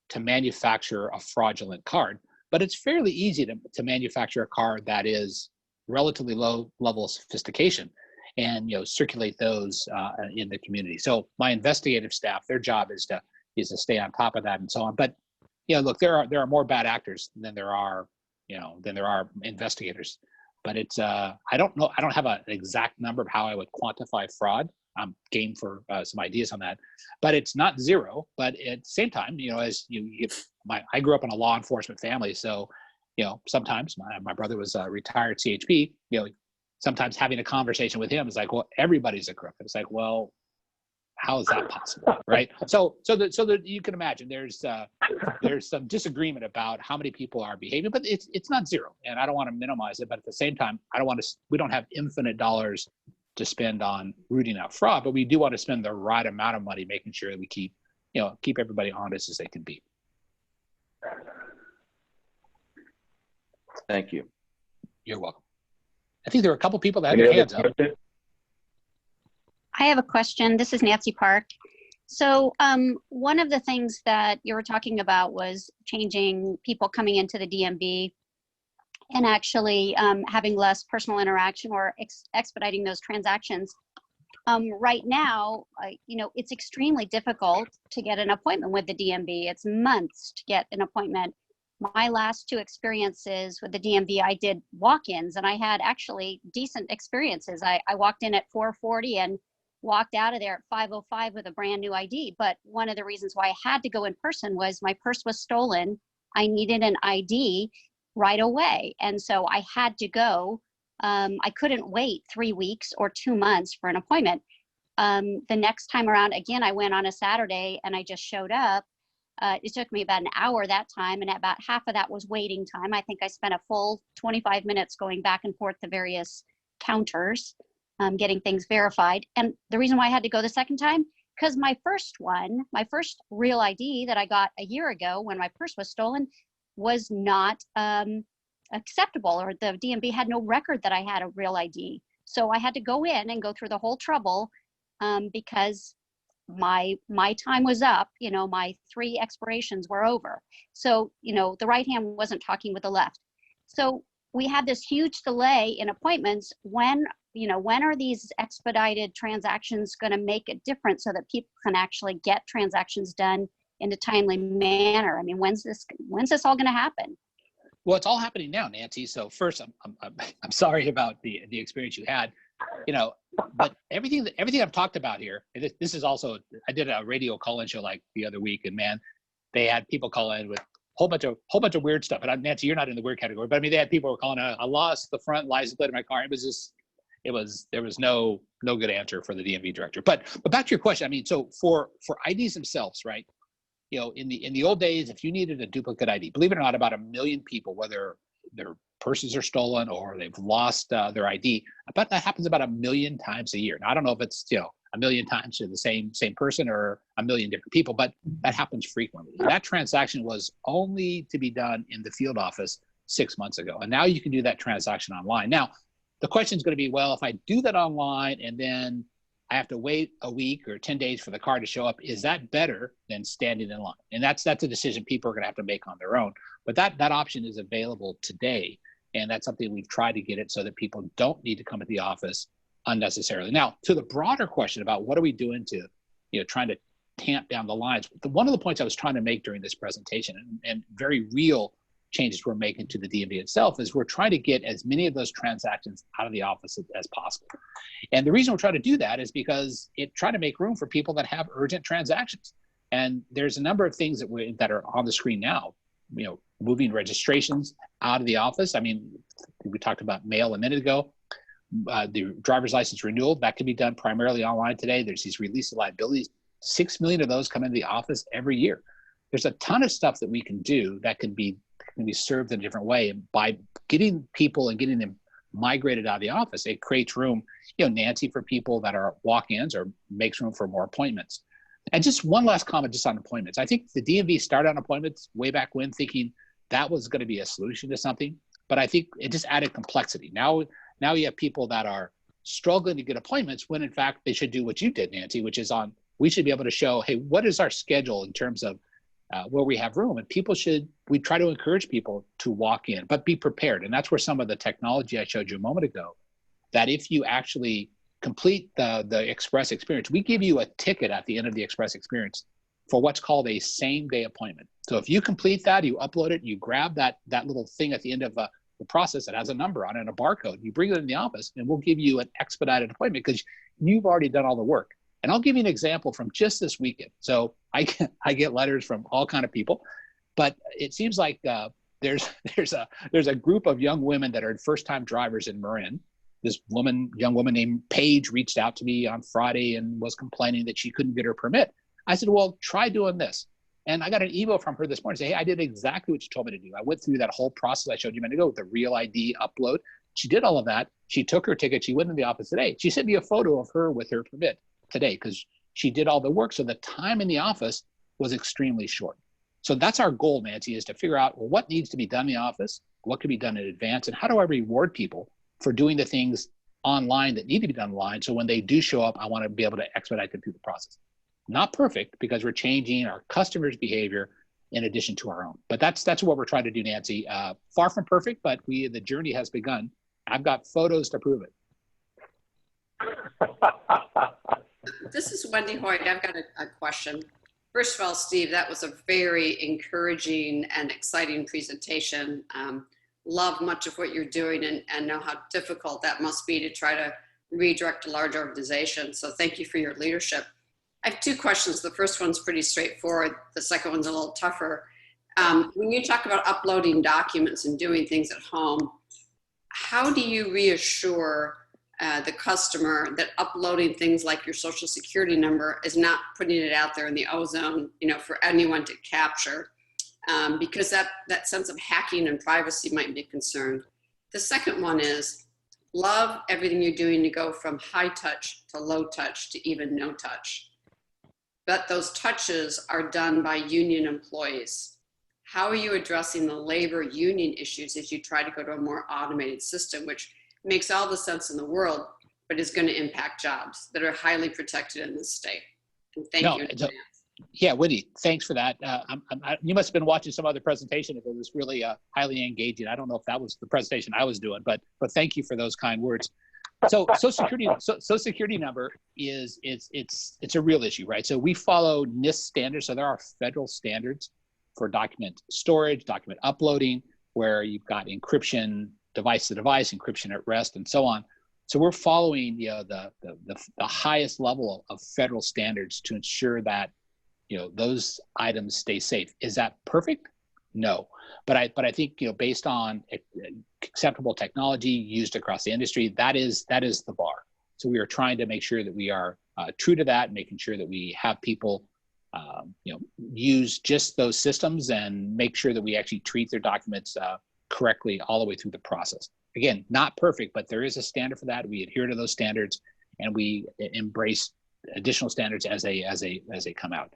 to manufacture a fraudulent card, but it's fairly easy to manufacture a card that is relatively low level of sophistication and circulate those in the community. So my investigative staff, their job is to stay on top of that and so on. But look, there are more bad actors than there are investigators. But it's I don't know. I don't have an exact number of how I would quantify fraud. I'm game for some ideas on that, but it's not zero. But at the same time, as I grew up in a law enforcement family, so sometimes my brother was a retired CHP. Sometimes having a conversation with him is like, well, everybody's a crook. It's like, well, how is that possible, right? So that you can imagine there's some disagreement about how many people are behaving, but it's not zero, and I don't want to minimize it. But at the same time, we don't have infinite dollars to spend on rooting out fraud, but we do want to spend the right amount of money making sure that we keep everybody honest as they can be. Thank you. You're welcome. I think there were a couple people that had their hands up. I have a question. This is Nancy Park. So one of the things that you were talking about was changing people coming into the DMV and actually having less personal interaction or expediting those transactions. Right now, it's extremely difficult to get an appointment with the DMV. It's months to get an appointment. My last 2 experiences with the DMV, I did walk-ins, and I had actually decent experiences. I walked in at 4:40 and walked out of there at 5:05 with a brand new ID. But one of the reasons why I had to go in person was my purse was stolen. I needed an ID right away. And so I had to go. I couldn't wait 3 weeks or 2 months for an appointment. The next time around, again, I went on a Saturday and I just showed up. It took me about an hour that time, and about half of that was waiting time. I think I spent a full 25 minutes going back and forth to various counters, getting things verified. And the reason why I had to go the second time, because my first real ID that I got a year ago when my purse was stolen was not acceptable, or the DMV had no record that I had a real ID. So I had to go in and go through the whole trouble because my time was up. My 3 expirations were over. So the right hand wasn't talking with the left. So we had this huge delay in appointments. When are these expedited transactions going to make a difference so that people can actually get transactions done in a timely manner? I mean, when's this all going to happen? Well, it's all happening now, Nancy. So first, I'm sorry about the experience you had. But everything I've talked about here, this is also, I did a radio call-in show like the other week, and man, they had people call in with a whole bunch of weird stuff. And Nancy, you're not in the weird category, but I mean, they had people who were calling, I lost the front license plate of my car. There was no good answer for the DMV director. But back to your question, I mean, so for IDs themselves, right? In the old days, if you needed a duplicate ID, believe it or not, about 1 million people, whether their purses are stolen or they've lost their ID, that happens about 1 million times a year. Now, I don't know if it's 1 million times to the same person or 1 million different people, but that happens frequently. And that transaction was only to be done in the field office 6 months ago, and now you can do that transaction online. Now, the question is going to be, well, if I do that online and then I have to wait a week or 10 days for the card to show up, is that better than standing in line? And that's a decision people are going to have to make on their own. But that option is available today, and that's something we've tried to get it so that people don't need to come to the office unnecessarily. Now, to the broader question about what are we doing to, trying to tamp down the lines, one of the points I was trying to make during this presentation, and very real changes we're making to the DMV itself, is we're trying to get as many of those transactions out of the office as possible. And the reason we're trying to do that is because trying to make room for people that have urgent transactions. And there's a number of things that are on the screen now, moving registrations out of the office. I mean, we talked about mail a minute ago. The driver's license renewal, that can be done primarily online today. There's these release of liabilities. 6 million of those come into the office every year. There's a ton of stuff that we can do that can be served in a different way. And by getting people and getting them migrated out of the office, it creates room, Nancy, for people that are walk-ins, or makes room for more appointments. And just one last comment just on appointments. I think the DMV started on appointments way back when, thinking that was going to be a solution to something, but I think it just added complexity. Now you have people that are struggling to get appointments when in fact they should do what you did, Nancy, which is we should be able to show, hey, what is our schedule in terms of where we have room? And we try to encourage people to walk in, but be prepared. And that's where some of the technology I showed you a moment ago, that if you actually complete the Express experience, we give you a ticket at the end of the Express experience for what's called a same-day appointment. So if you complete that, you upload it, you grab that little thing at the end of the process that has a number on it and a barcode, you bring it in the office, and we'll give you an expedited appointment because you've already done all the work. And I'll give you an example from just this weekend. So I get letters from all kind of people, but it seems like there's a group of young women that are first-time drivers in Marin. This young woman named Paige reached out to me on Friday and was complaining that she couldn't get her permit. I said, well, try doing this. And I got an email from her this morning saying, hey, I did exactly what you told me to do. I went through that whole process I showed you a minute ago with the Real ID upload. She did all of that. She took her ticket. She went in the office today. She sent me a photo of her with her permit today because she did all the work. So the time in the office was extremely short. So that's our goal, Nancy, is to figure out, well, what needs to be done in the office, what can be done in advance, and how do I reward people for doing the things online that need to be done online, so when they do show up, I want to be able to expedite them through the process. Not perfect, because we're changing our customers' behavior in addition to our own. But that's what we're trying to do, Nancy. Far from perfect, but the journey has begun. I've got photos to prove it. This is Wendy Hoyt. I've got a question. First of all, Steve, that was a very encouraging and exciting presentation. Love much of what you're doing and know how difficult that must be to try to redirect a large organization. So thank you for your leadership. I have two questions. The first one's pretty straightforward. The second one's a little tougher. When you talk about uploading documents and doing things at home, how do you reassure the customer that uploading things like your social security number is not putting it out there in the ozone, for anyone to capture? Because that sense of hacking and privacy might be concerned. The second one is, love everything you're doing to go from high touch to low touch to even no touch. But those touches are done by union employees. How are you addressing the labor union issues as you try to go to a more automated system, which makes all the sense in the world, but is going to impact jobs that are highly protected in this state? And thank you in advance. Yeah, Wendy, thanks for that. You must have been watching some other presentation if it was really highly engaging. I don't know if that was the presentation I was doing, but thank you for those kind words. So Social Security number it's a real issue, right? So we follow NIST standards. So there are federal standards for document storage, document uploading, where you've got encryption, device to device, encryption at rest, and so on. So we're following the highest level of federal standards to ensure that those items stay safe. Is that perfect? No, but I think based on acceptable technology used across the industry, that is the bar. So we are trying to make sure that we are true to that, making sure that we have people use just those systems and make sure that we actually treat their documents correctly all the way through the process. Again, not perfect, but there is a standard for that. We adhere to those standards, and we embrace additional standards as they come out.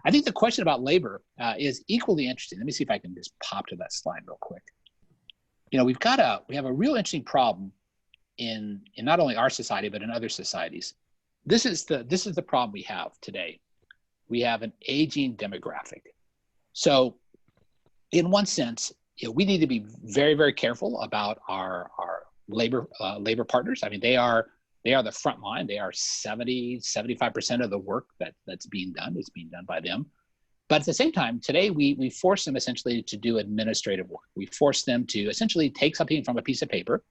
I think the question about labor is equally interesting. Let me see if I can just pop to that slide real quick. We have a real interesting problem in not only our society, but in other societies. This is the problem we have today. We have an aging demographic. So in one sense, we need to be very, very careful about our labor partners. I mean, they are the front line. They are 75% of the work that's being done is being done by them. But at the same time, today we force them essentially to do administrative work. We force them to essentially take something from a piece of paper,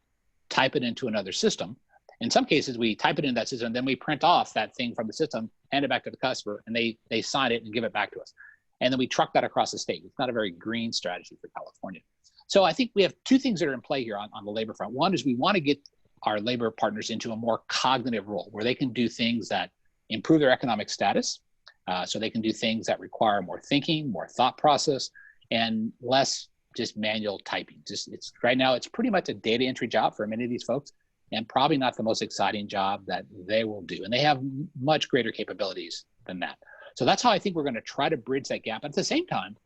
type it into another system. In some cases, we type it in that system, then we print off that thing from the system, hand it back to the customer, and they sign it and give it back to us. And then we truck that across the state. It's not a very green strategy for California. So I think we have two things that are in play here on the labor front. One is we want to get our labor partners into a more cognitive role where they can do things that improve their economic status. So they can do things that require more thinking, more thought process, and less just manual typing. Right now, it's pretty much a data entry job for many of these folks, and probably not the most exciting job that they will do. And they have much greater capabilities than that. So that's how I think we're going to try to bridge that gap. But at the same time,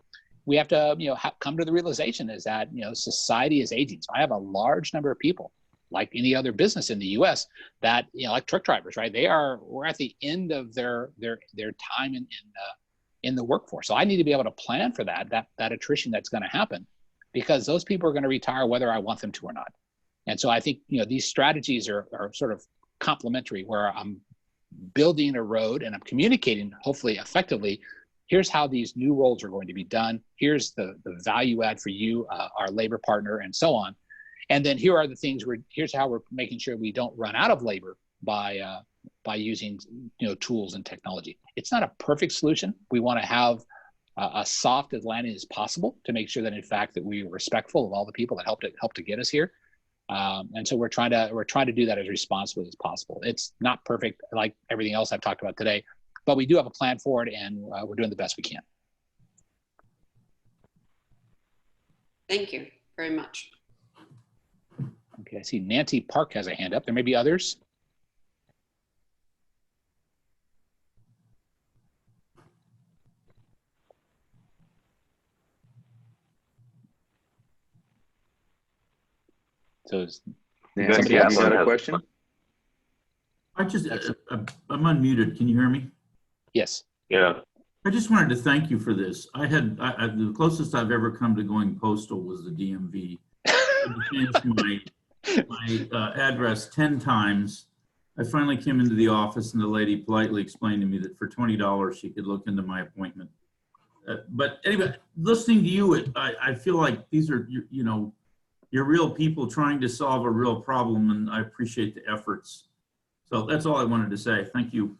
we have to come to the realization is that society is aging. So I have a large number of people like any other business in the U.S. that, you know, like truck drivers, right? We're at the end of their time in the workforce. So I need to be able to plan for that attrition that's going to happen, because those people are going to retire whether I want them to or not. And so I think, you know, these strategies are sort of complementary, where I'm building a road and I'm communicating, hopefully effectively, here's how these new roles are going to be done. Here's the value add for you, our labor partner, and so on. And then here are the things here's how we're making sure we don't run out of labor by using, you know, tools and technology. It's not a perfect solution. We want to have a soft as landing as possible to make sure that, in fact, that we are respectful of all the people that helped to get us here. And so we're trying to do that as responsibly as possible. It's not perfect, like everything else I've talked about today, but we do have a plan for it, and we're doing the best we can. Thank you very much. Okay, I see Nancy Park has a hand up. There may be others. So is Nancy, have you got a question? I'm unmuted. Can you hear me? Yes. Yeah. I just wanted to thank you for this. The closest I've ever come to going postal was the DMV. I changed my address 10 times. I finally came into the office and the lady politely explained to me that for $20 she could look into my appointment. But anyway, listening to you, I feel like these are, you know, you're real people trying to solve a real problem, and I appreciate the efforts. So that's all I wanted to say. Thank you.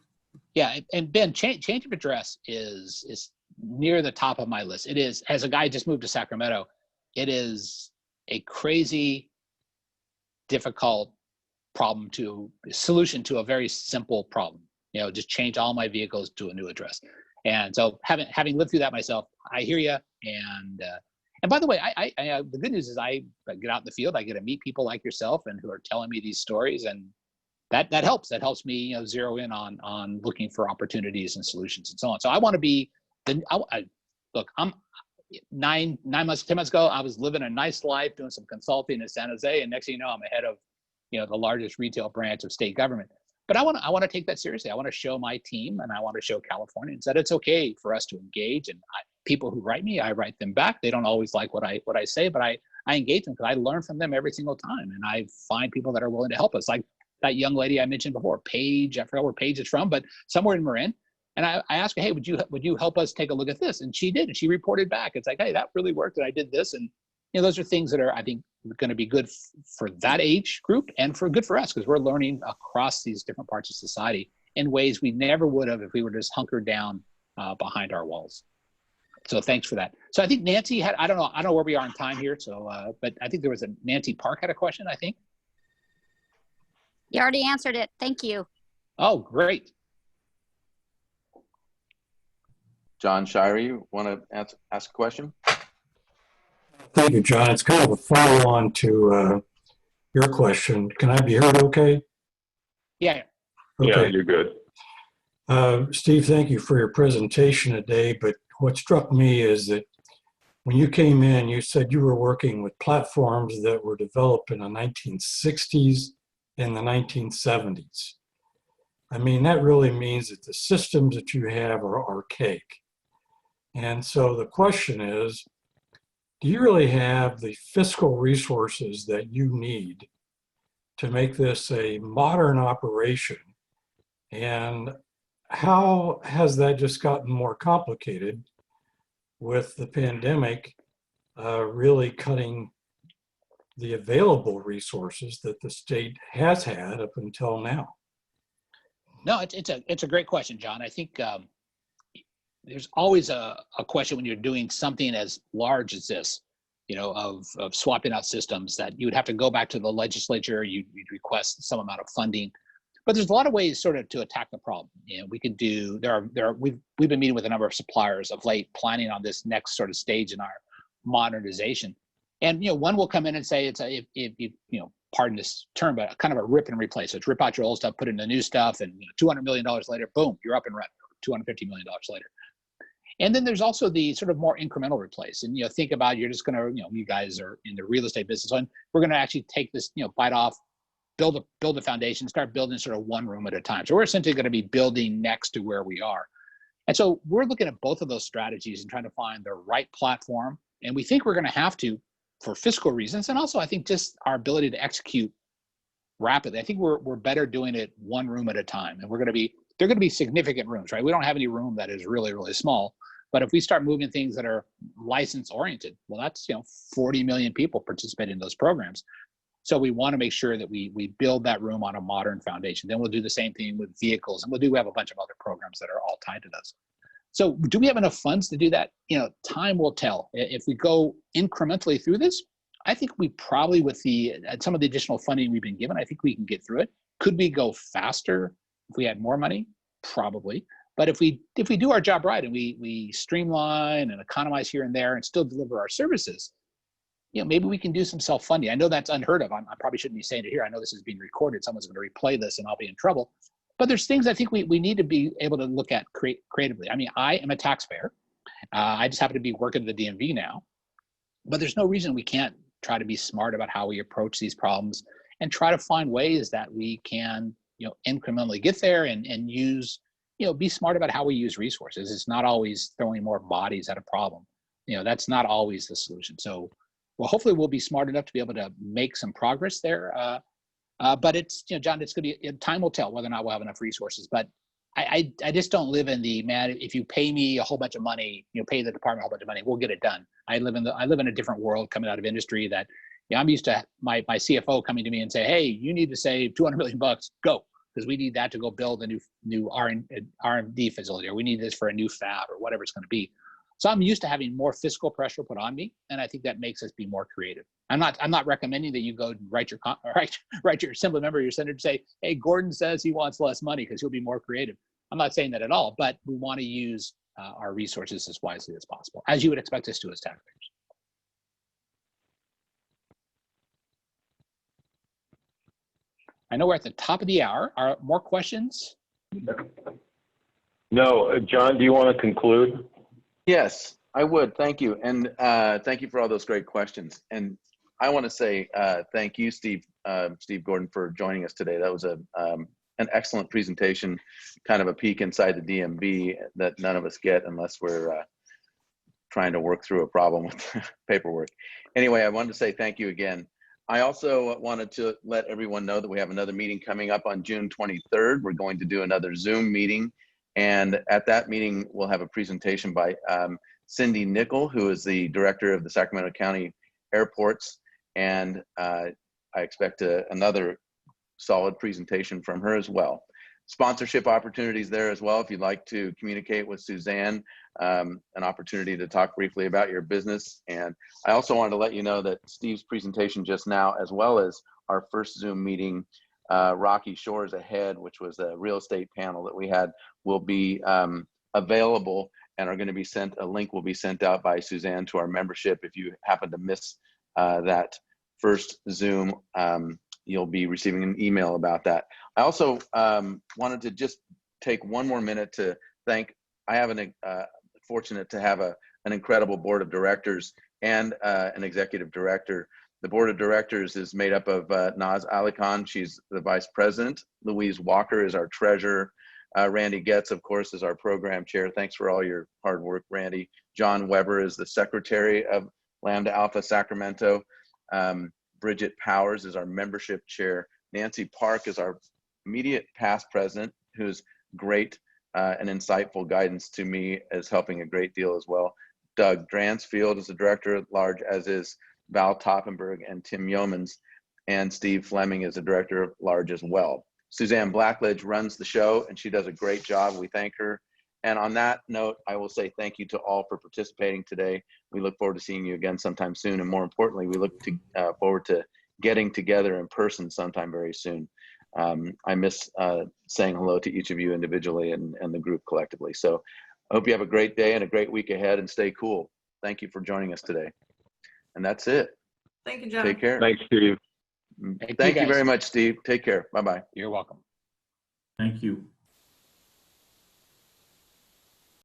Yeah, and Ben, change of address is near the top of my list. It is, as a guy who just moved to Sacramento, it is a crazy, difficult solution to a very simple problem. You know, just change all my vehicles to a new address. And so having lived through that myself, I hear you. And by the way, the good news is I get out in the field, I get to meet people like yourself and who are telling me these stories, and that helps. That helps me, you know, zero in on looking for opportunities and solutions and so on. So I want to be look, I'm 10 months ago, I was living a nice life doing some consulting in San Jose, and next thing you know, I'm ahead of, you know, the largest retail branch of state government. But I want to take that seriously. I want to show my team, and I want to show Californians that it's okay for us to engage. And people who write me, I write them back. They don't always like what I say, but I engage them because I learn from them every single time. And I find people that are willing to help us, like that young lady I mentioned before, Paige. I forgot where Paige is from, but somewhere in Marin. And I asked her, hey, would you help us take a look at this? And she did, and she reported back. It's like, hey, that really worked, and I did this. And you know, those are things that are, I think, going to be good for that age group and good for us, because we're learning across these different parts of society in ways we never would have if we were just hunkered down behind our walls. So thanks for that. So I think Nancy had, I don't know where we are in time here. So, but I think there was Nancy Park had a question, I think. You already answered it. Thank you. Oh, great. John Shirey, you want to ask a question? Thank you, John. It's kind of a follow-on to your question. Can I be heard okay? Yeah. Okay. Yeah, you're good. Steve, thank you for your presentation today. But what struck me is that when you came in, you said you were working with platforms that were developed in the 1960s and the 1970s. I mean, that really means that the systems that you have are archaic. And so the question is, do you really have the fiscal resources that you need to make this a modern operation? And how has that just gotten more complicated with the pandemic really cutting the available resources that the state has had up until now? No, it's a great question, John. I think there's always a question when you're doing something as large as this, you know, of swapping out systems, that you would have to go back to the legislature, you'd request some amount of funding. But there's a lot of ways sort of to attack the problem. You know, we could do, we've been meeting with a number of suppliers of late, planning on this next sort of stage in our modernization. And, you know, one will come in and say it's if you know, pardon this term, but kind of a rip and replace. So it's rip out your old stuff, put in the new stuff, and, you know, $200 million later, boom, you're up and running. $250 million later. And then there's also the sort of more incremental replace. And, you know, think about, you're just going to, you know, you guys are in the real estate business, and we're going to actually take this, you know, bite off build a foundation, start building sort of one room at a time. So we're essentially going to be building next to where we are. And so we're looking at both of those strategies and trying to find the right platform. And we think we're going to have to, for fiscal reasons, and also I think just our ability to execute rapidly. I think we're better doing it one room at a time. And they're going to be significant rooms, right? We don't have any room that is really, really small. But if we start moving things that are license oriented, well, that's 40 million people participating in those programs. So we want to make sure that we build that room on a modern foundation. Then we'll do the same thing with vehicles, and we have a bunch of other programs that are all tied to those. So do we have enough funds to do that? Time will tell. If we go incrementally through this, I think we probably, with some of the additional funding we've been given, I think we can get through it. Could we go faster if we had more money? Probably. But if we do our job right and we streamline and economize here and there and still deliver our services, maybe we can do some self-funding. I know that's unheard of. I probably shouldn't be saying it here. I know this is being recorded. Someone's going to replay this and I'll be in trouble. But there's things I think we need to be able to look at creatively. I mean, I am a taxpayer. I just happen to be working at the DMV now. But there's no reason we can't try to be smart about how we approach these problems and try to find ways that we can, incrementally get there and use, be smart about how we use resources. It's not always throwing more bodies at a problem. That's not always the solution. So, well, hopefully we'll be smart enough to be able to make some progress there. But it's, John, it's going to be, time will tell whether or not we'll have enough resources. But I just don't live in the, man, if you pay me a whole bunch of money, pay the department a whole bunch of money, we'll get it done. I live in a different world coming out of industry that, I'm used to my CFO coming to me and say, hey, you need to save $200 million, go. Because we need that to go build a new R&D facility, or we need this for a new fab, or whatever it's going to be. So I'm used to having more fiscal pressure put on me, and I think that makes us be more creative. I'm not recommending that you go write your assembly member, your senator, say, hey, Gordon says he wants less money because he'll be more creative. I'm not saying that at all, but we want to use our resources as wisely as possible, as you would expect us to as taxpayers. I know we're at the top of the hour. Are more questions? No, John, do you want to conclude? Yes, I would. Thank you. And thank you for all those great questions. And I want to say thank you, Steve Gordon, for joining us today. That was an excellent presentation, kind of a peek inside the DMV that none of us get unless we're trying to work through a problem with paperwork. Anyway, I wanted to say thank you again. I also wanted to let everyone know that we have another meeting coming up on June 23rd. We're going to do another Zoom meeting. And at that meeting, we'll have a presentation by Cindy Nickel, who is the director of the Sacramento County Airports. And I expect another solid presentation from her as well. Sponsorship opportunities there as well. If you'd like to communicate with Suzanne, an opportunity to talk briefly about your business. And I also wanted to let you know that Steve's presentation just now, as well as our first Zoom meeting, Rocky Shores Ahead, which was a real estate panel that we had, will be available and are going to be sent. A link will be sent out by Suzanne to our membership. If you happen to miss that first Zoom, you'll be receiving an email about that. I also wanted to just take one more minute to thank. I have fortunate to have an incredible board of directors and an executive director. The board of directors is made up of Naz Ali Khan. She's the vice president. Louise Walker is our treasurer. Randy Getz, of course, is our program chair. Thanks for all your hard work, Randy. John Weber is the secretary of Lambda Alpha Sacramento. Bridget Powers is our membership chair. Nancy Park is our immediate past president, who's great and insightful guidance to me, is helping a great deal as well. Doug Dransfield is the director at large, as is Val Toppenberg and Tim Yeomans, and Steve Fleming is the director at large as well. Suzanne Blackledge runs the show, and she does a great job. We thank her. And on that note, I will say thank you to all for participating today. We look forward to seeing you again sometime soon. And more importantly, we look forward to getting together in person sometime very soon. I miss saying hello to each of you individually and the group collectively. So I hope you have a great day and a great week ahead, and stay cool. Thank you for joining us today. And that's it. Thank you, John. Take care. Thanks, Steve. Thank you very much, Steve. Take care. Bye-bye. You're welcome. Thank you.